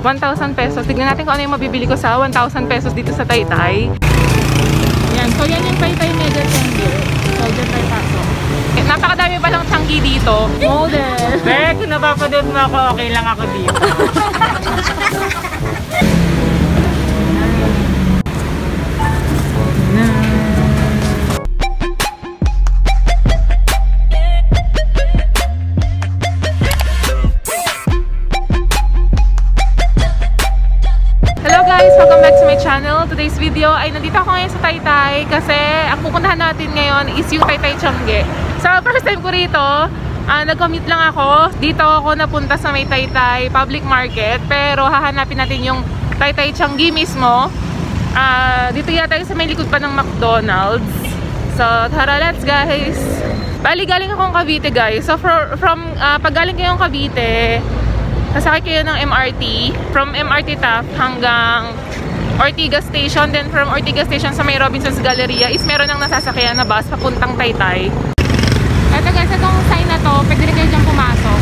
1,000 pesos. Tignan natin kung ano yung mabibili ko sa 1,000 pesos dito sa Taytay. Yan. So, yan yung Taytay Mega Changi. So, dyan tayo pasok. Napakadami palang Changi dito. Model. Bek, kung napapanood mo ako, okay lang ako dito. Welcome back to my channel. Today's video ay nandito ako ngayon sa Taytay kasi ang pupuntahan natin ngayon is yung Taytay Changi. So first time ko rito, nag-commute lang ako. Dito ako napunta sa may Taytay Public Market, pero hahanapin natin yung Taytay Changi mismo. Dito yata yung sa may likod pa ng McDonald's. So tara, let's guys. Bali galing akong Cavite guys. So pag galing kayong Cavite, sasakay kayo ng MRT. From MRT Taft hanggang Ortigas Station. Then from Ortigas Station sa may Robinson's Galleria is meron ng nasasakyan na bus papuntang Taytay. Eto guys, itong sign na to, pwede rin kayo dyan pumasok.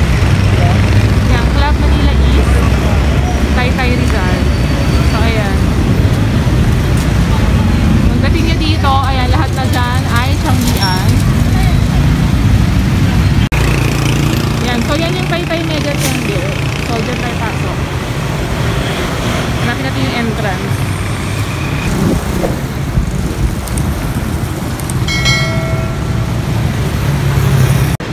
Yan, Club Manila East, Taytay Rizal. So ayan. Pagdating nyo dito, ayan, lahat na dyan ay Changian. Yan, so yan yung Taytay Mega Changi. So dyan tayo pasok. Hanapin natin yung entrance.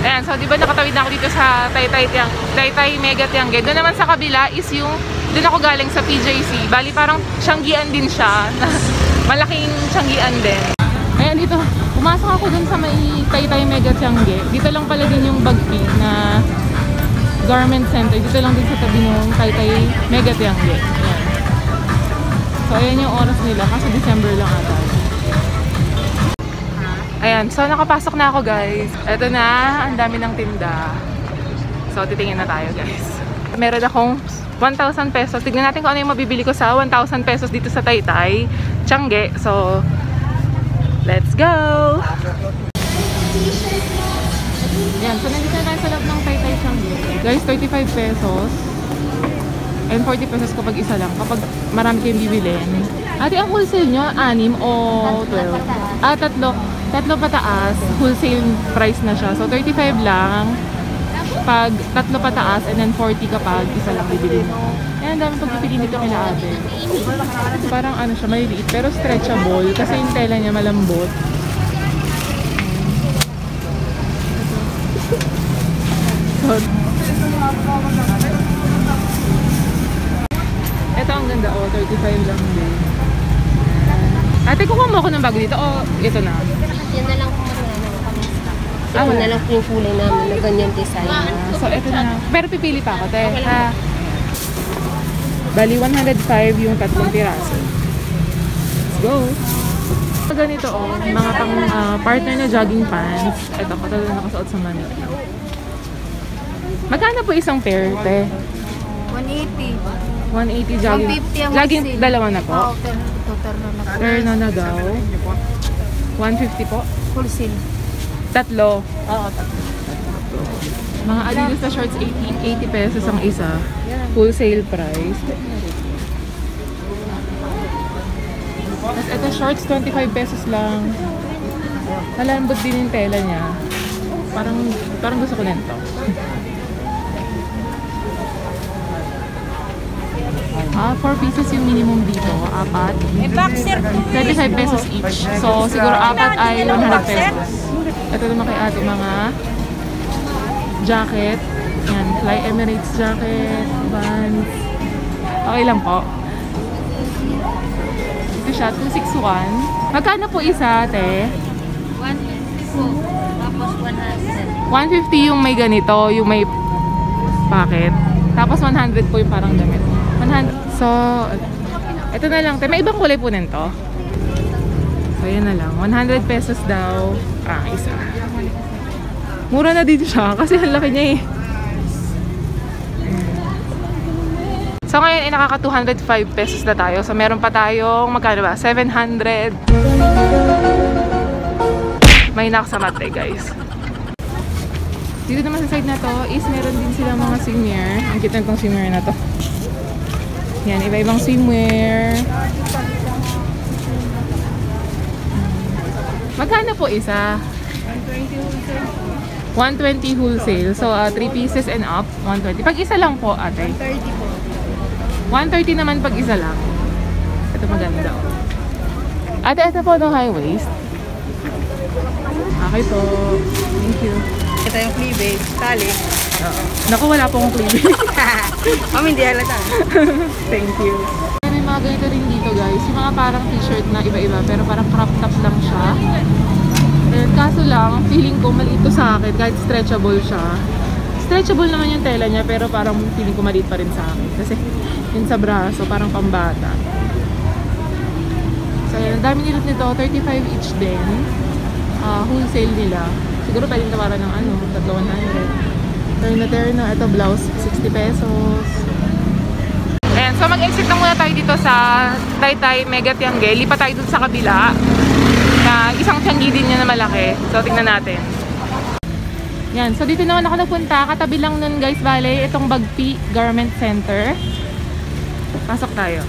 Ayan, so diba nakatawid na ako dito sa Taytay Mega Tiangge. Doon naman sa kabila is yung, doon ako galing sa PJC. Bali parang Changian din siya. Malaking Changian din. Ayan dito, pumasok ako dun sa may Taytay Mega Tiangge. Dito lang pala din yung Bagpi na Garment Center. Dito lang din sa tabi ng Taytay Mega Tiangge. Ayan. So ayan yung oras nila kasi December lang ata. Ayan, so nakapasok na ako guys. Eto na, ang dami ng tinda. So titingin na tayo guys. Meron akong 1,000 pesos. Tignan natin kung ano yung mabibili ko sa 1,000 pesos dito sa Taytay Changi. So let's go! Ayan, so nandito na tayo sa loob ng Taytay Changi. Guys, 35 pesos. And 40 pesos kapag isa lang. Kapag marami kayong bibilin. Ate, ang wholesale nyo, 6 o 12? Tatlo pataas, wholesale price na siya. So 35 lang pag tatlo pataas and then 40 kapag isa lang bibili mo. Ayan, dami pagpipili nito kila ate. Parang ano siya, maliliit pero stretchable kasi yung tela niya malambot. Ito ang ganda, oh, 35 lang din. Ate, kukuha mo ako ng bago dito o ito na? Yan na lang po Ito na lang po yung kulay namin na ganyan design. So ito na. Pero pipili pa ako, te. Ha? Bali 105 yung tatlong piraso. Let's go! Ganito oh, mga pang partner na jogging pants. Ito, katulad na nakasuot sa manit. Magkano po isang pair, te? 180. 180 jogging. 150 ang Laging wholesale. dalawa na po? Oo, Terno na daw. 150 po? wholesale. Tatlo. Oo, tatlo. Mga Adidas na shorts, 80 pesos ang isa. Wholesale price. Tapos ito shorts, 25 pesos lang. Malambot din yung tela niya. Parang gusto ko nito. 4 pieces yung minimum dito. 4. 25 pesos each. So, siguro 4 ay 100 pesos. Ito naman kay ate mga jacket. Yan, Fly Emirates jacket, Vans. Okay lang po. Ito siya, 261. Magkano po isa, ate? 150 po. Tapos 100. 150 yung may ganito, yung may packet. Tapos 100 po yung parang damit. 100. So, ito na lang. May ibang kulay po nito. So, yan na lang. 100 pesos daw. Isa. Mura na din siya kasi ang laki niya eh. So, ngayon ay nakaka 205 pesos na tayo. So, meron pa tayong magkano ba? 700. May nakasamat eh, guys. Dito naman sa side na to is meron din silang mga senior. Ang cute na itong senior na to. Yan, iba-ibang swimwear. Magkano po isa? 120 wholesale. So, 3 pieces and up, 120. Pag isa lang po, ate. 30 po. 130 naman pag isa lang. Ito maganda. Ate, ito po no high waist. Okay po. Thank you. Ito yung cleavage, tali. Naku, wala po akong cleavage. Hindi halata. Thank you. May mga ganito rin dito guys. Yung mga parang t-shirt na iba-iba pero parang crop top lang siya. And kaso lang, feeling ko maliit to sa akin kahit stretchable siya. Stretchable naman yung tela niya pero parang feeling ko maliit pa rin sa akin. Kasi yun sa braso, parang pambata. So yun, ang dami nilot nito. 35 each din. Wholesale nila. Siguro pwedeng tawaran ng 300. Terno. Ito blouse, 60 pesos. Ayan, so mag-exit na muna tayo dito sa Taytay Mega Tiangge. Lipat tayo dun sa kabila. Na isang tianggi din niya na malaki. So tingnan natin. Yan, so dito naman ako napunta. Katabi lang nun guys, bale, itong Bagpi Garment Center. Pasok tayo.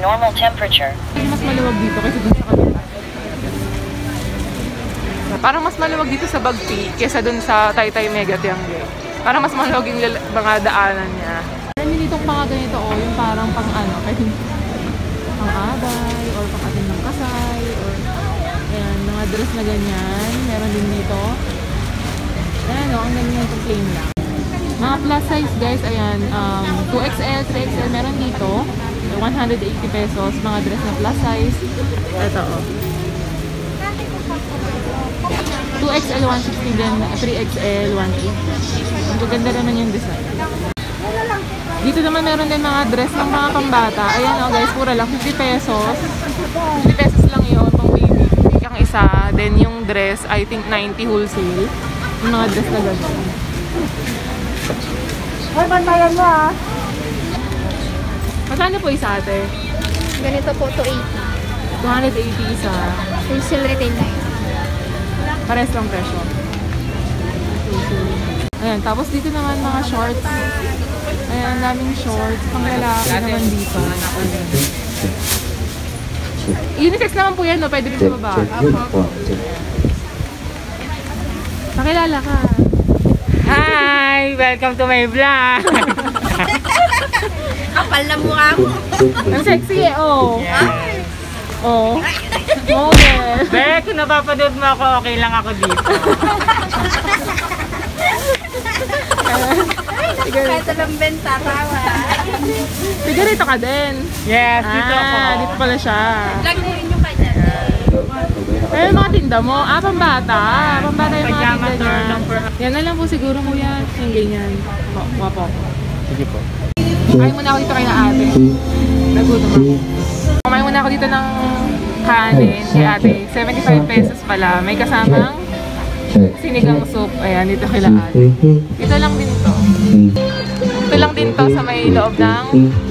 Normal temperature. Mas maluwag dito kasi dun sa kabila. Parang mas maluwag dito sa Bagpi kesa dun sa Taytay Mega Tiangge. Parang mas maluwag yung mga daanan niya. Marami ditong mga ganito yung parang pang pwede pang abay or pang atin ng kasay or ayan, mga dress na ganyan. Meron din dito. Ayan ang ganyan itong plain lang. Mga plus size guys, ayan, 2XL, 3XL meron dito. 180 pesos, mga dress na plus size. Ito 2XL 160 din, 3XL 180. Ang ganda naman yung design. Dito naman meron din mga dress ng mga pambata. Ayan guys, pura lang 50 pesos. 50 pesos lang yun, pang baby. Yung isa, then yung dress, I think 90 wholesale. Yung mga dress na gano'n. Ay, bantayan mo Magkano po isa ate? Ganito po, 280. 280 isa. Wholesale retail na yun. Pares lang presyo. Ayan, tapos dito naman mga shorts. Ayan, daming shorts. Pang lalaki naman dito. Unisex naman po yan, no? Pwede rin sa babae. Pakilala ka. Hi! Welcome to my vlog! Kapal na mukha mo. Ang sexy oh. Oh. Model. Bek, kung napapanood mo ako, okay lang ako dito. Ito lang benta, tawa. Sigarito ka din. Yes, dito ako. Dito pala siya. Vlog mo rin yung kanya. Eh, mga tinda mo. Pambata. Pambata yung mga Pajama tinda store niya. lang for... Yan na lang po siguro mo yan. Yung ganyan. Wapo. Sige po. Kumain muna ako dito kay na ate. Nagutom ako. Kumain muna ako dito ng kanin kay ate. 75 pesos pala. May kasamang sinigang soup. Ayan, dito kay na ate. Dito lang din to. Dito lang din to sa may loob ng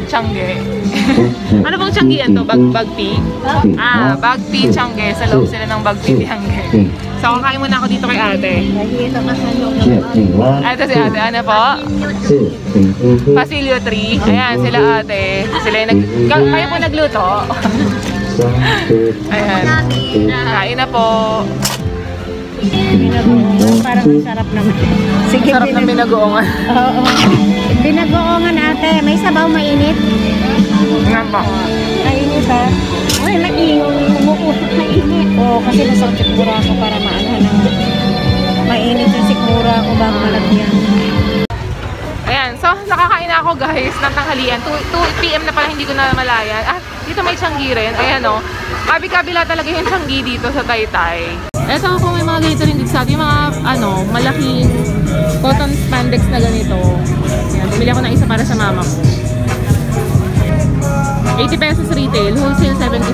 Tiangge. Ano bang Tianggean to? Bagpi? Bagpi Tiangge. Sa loob sila ng Bagpi Tiangge. So, kakain muna ako dito kay ate. Ito ka sa loob. Ito si ate. Ano po? Pasilio 3. Ayan, sila ate. Sila yung kayo po nagluto. Ayan. Kain na po. Binagoongan, parang ang sarap naman. Sige, Sarap ng binagoongan. Oo. Binagoongan ate, may sabaw mainit. Ayan po. Mainit ha? Ay, umuusok na init. Oo, kasi nasa sikmura ako para maanahan ng mainit yung sikmura ako bago malagyan. Ayan, so nakakain na ako guys ng tanghalian. 2 PM na pala, hindi ko na malayan. Dito may Tiangge rin. Ayan o. Kabila talaga yung Tiangge dito sa Taytay. Eto kung may mga ganito rin dito sa atin. Yung mga malaking cotton spandex na ganito. Ayan, bumili ako ng isa para sa mama ko. 80 pesos retail, wholesale 75.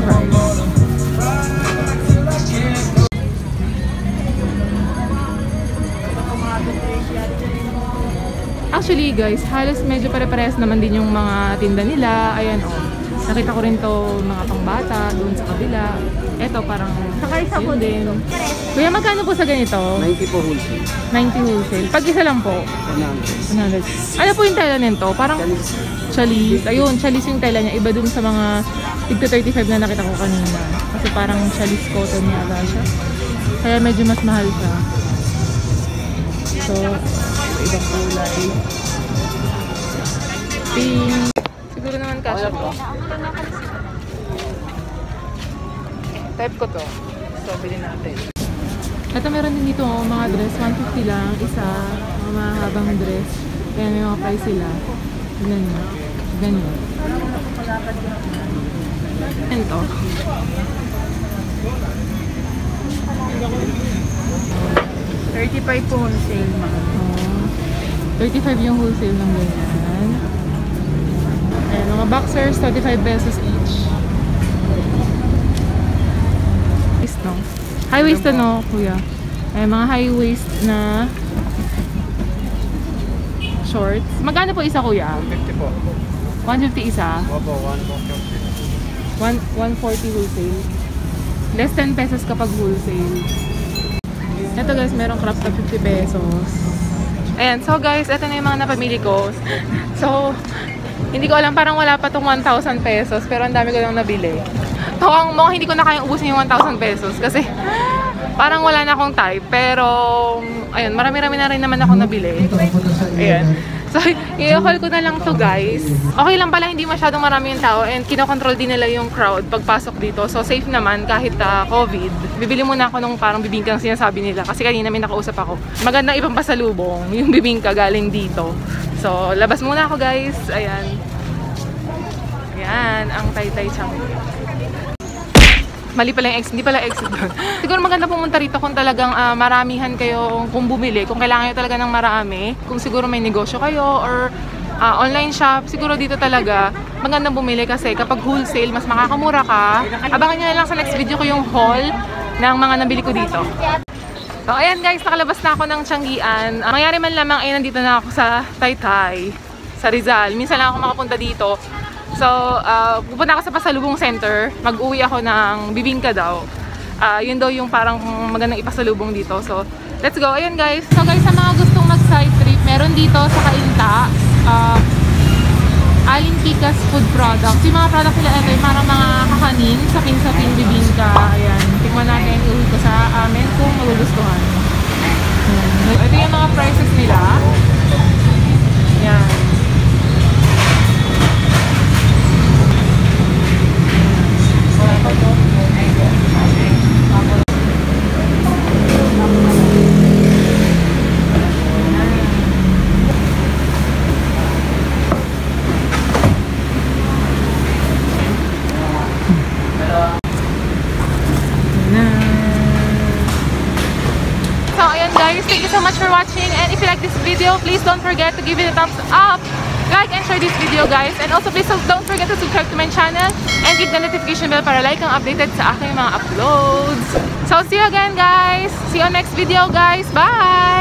Actually guys, halos medyo pare-parehas naman din yung mga tinda nila. Ayan nakita ko rin to mga pangbata doon sa kabila. Eto parang yun din. Kuya, magkano po sa ganito? 90 po wholesale. 90 wholesale. Pag isa lang po? 100. 100. Ano po yung tela nito? Parang Chalice. Ayun, Chalice yung tela niya. Iba dun sa mga tigto 35 na nakita ko kanina. Kasi parang Chalice cotton yata siya. Kaya medyo mas mahal siya. So, ibang kulay. Pink. Siguro naman kasha ko. Type ko to. So, bilhin natin. Ito meron din dito mga dress. 150 lang. Isa. Mga mahabang dress. Kaya may mga price sila. Tignan nyo. Ganyan. Ito. $35 po wholesale, ma'am. 35 yung wholesale ng ganyan. Ayan, mga boxers, 35 pesos each. Waist, no? High waist no, kuya? Ayan, mga high waist na shorts. Magkano po isa, kuya? 150 po. 150 isa? Opo, 140 wholesale. Less 10 pesos kapag wholesale. Ito guys, merong crop top 50 pesos. Ayan, so guys, ito na yung mga napamili ko. So, hindi ko alam, parang wala pa tong 1,000 pesos. Pero ang dami ko lang nabili. Mukhang hindi ko na kayang ubusin yung 1,000 pesos. Kasi parang wala na akong type. Pero, ayun, marami-rami na rin naman ako nabili. Ayan. So, i-haul ko na lang to guys. Okay lang pala, hindi masyadong marami yung tao. And kinokontrol din nila yung crowd pagpasok dito. So, safe naman kahit COVID. Bibili muna ako nung parang bibingka ang sinasabi nila. Kasi kanina may nakausap ako. Magandang ibang pasalubong yung bibingka galing dito. So, labas muna ako guys. Ayan. Ayan, ang Taytay Changi. Mali pala yung exit, hindi pala exit doon. Siguro maganda pumunta rito kung talagang maramihan kayo kung bumili. Kung kailangan nyo talaga ng marami. Kung siguro may negosyo kayo or online shop. Siguro dito talaga magandang bumili kasi kapag wholesale, mas makakamura ka. Abangan nyo na lang sa next video ko yung haul ng mga nabili ko dito. So ayan guys, nakalabas na ako ng Changian. Mangyari man lamang ay nandito na ako sa Taytay, sa Rizal. Minsan lang ako makapunta dito. So, pupunta ako sa Pasalubong Center. Mag-uwi ako ng bibingka daw. Yun daw yung parang magandang ipasalubong dito. So, let's go. Ayan guys. So guys, sa mga gustong mag-side trip, meron dito sa Cainta, Alin Kikas Food Products. Yung mga product nila ito, yung parang mga kakanin, sapin-sapin, bibingka. Ayan. Tikman natin, iuwi ko sa amin kung magugustuhan. Ito yung mga prices nila. Ayan. So ayan guys, thank you so much for watching, and if you like this video, please don't forget to give it a thumbs up, like and share this video guys, and also please don't forget to subscribe to my channel and give the notification bell para like ang updated sa aking mga uploads. So see you again guys, see you on next video guys, bye!